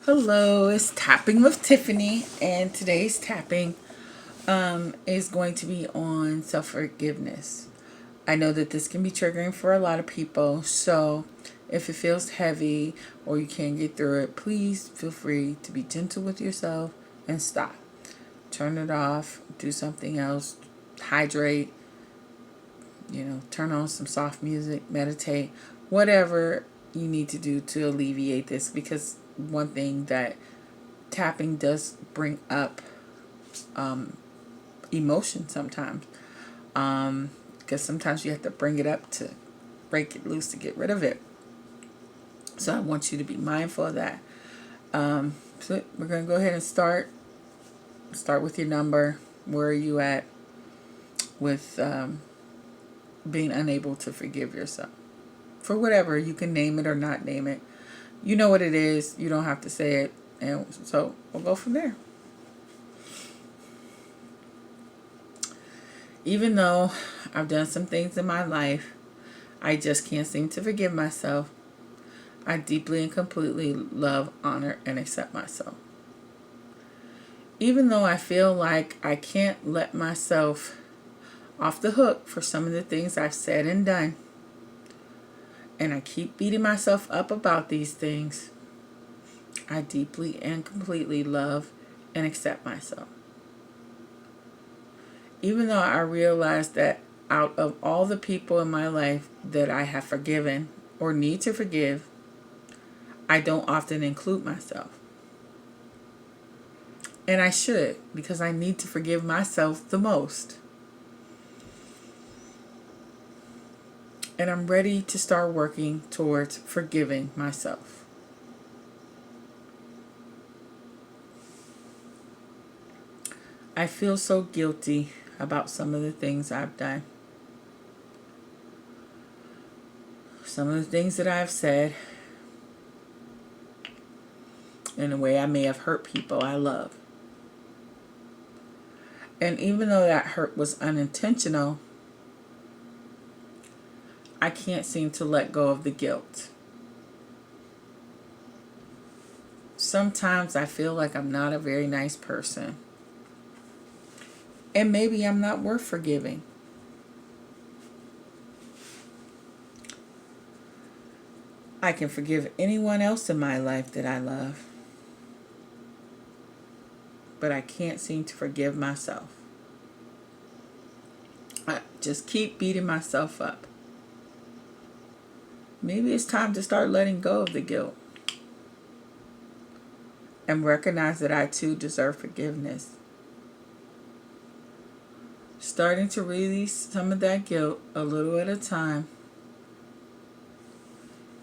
Hello, it's Tapping with Tiffany, and today's tapping is going to be on self forgiveness. I know that this can be triggering for a lot of people, so if it feels heavy or you can't get through it, please feel free to be gentle with yourself and stop. Turn it off, do something else, hydrate, turn on some soft music, meditate, whatever you need to do to alleviate this, because one thing that tapping does bring up emotion sometimes, because sometimes you have to bring it up to break it loose to get rid of it. So I want you to be mindful of that. So we're going to go ahead and start with your number. Where are you at with being unable to forgive yourself for whatever? You can name it or not name it. You know what it is. You don't have to say it. And so we'll go from there. Even though I've done some things in my life, I just can't seem to forgive myself. I deeply and completely love, honor, and accept myself. Even though I feel like I can't let myself off the hook for some of the things I've said and done, and I keep beating myself up about these things, I deeply and completely love and accept myself. Even though I realize that out of all the people in my life that I have forgiven or need to forgive, I don't often include myself. And I should, because I need to forgive myself the most. And I'm ready to start working towards forgiving myself. I feel so guilty about some of the things I've done. Some of the things that I've said, in a way I may have hurt people I love. And even though that hurt was unintentional, I can't seem to let go of the guilt. Sometimes I feel like I'm not a very nice person. And maybe I'm not worth forgiving. I can forgive anyone else in my life that I love, but I can't seem to forgive myself. I just keep beating myself up. Maybe it's time to start letting go of the guilt and recognize that I too deserve forgiveness. Starting to release some of that guilt a little at a time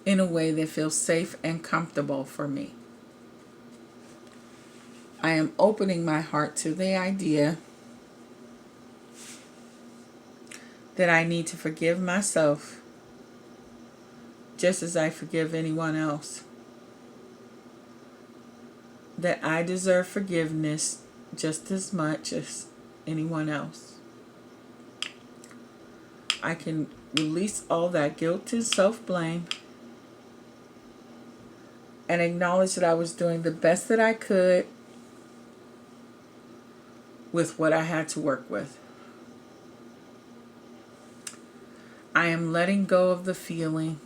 in a way that feels safe and comfortable for me. I am opening my heart to the idea that I need to forgive myself just as I forgive anyone else. That I deserve forgiveness just as much as anyone else. I can release all that guilt and self-blame and acknowledge that I was doing the best that I could with what I had to work with. I am letting go of the feeling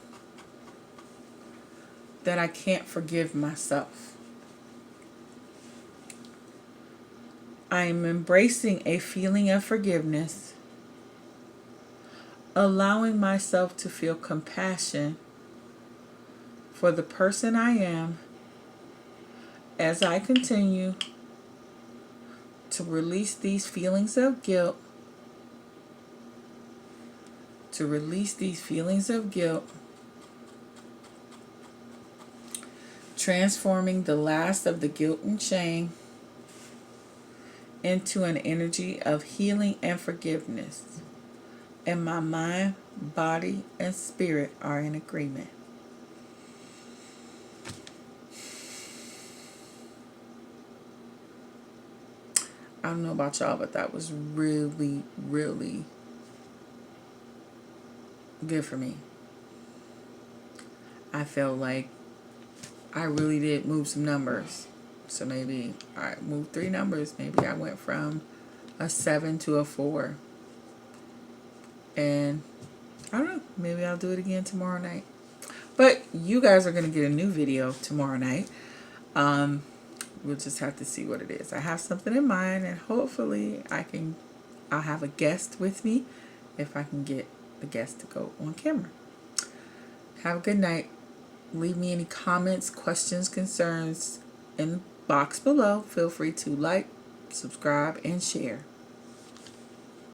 that I can't forgive myself. I am embracing a feeling of forgiveness, allowing myself to feel compassion for the person I am as I continue to release these feelings of guilt, transforming the last of the guilt and shame into an energy of healing and forgiveness. And my mind, body, and spirit are in agreement. I don't know about y'all, but that was really, really good for me. I felt like I really did move some numbers. So maybe I moved 3 numbers. Maybe I went from a 7 to a 4. And I don't know. Maybe I'll do it again tomorrow night. But you guys are going to get a new video tomorrow night. We'll just have to see what it is. I have something in mind, and hopefully I'll have a guest with me if I can get the guest to go on camera. Have a good night. Leave me any comments, questions, concerns in the box below. Feel free to like, subscribe, and share.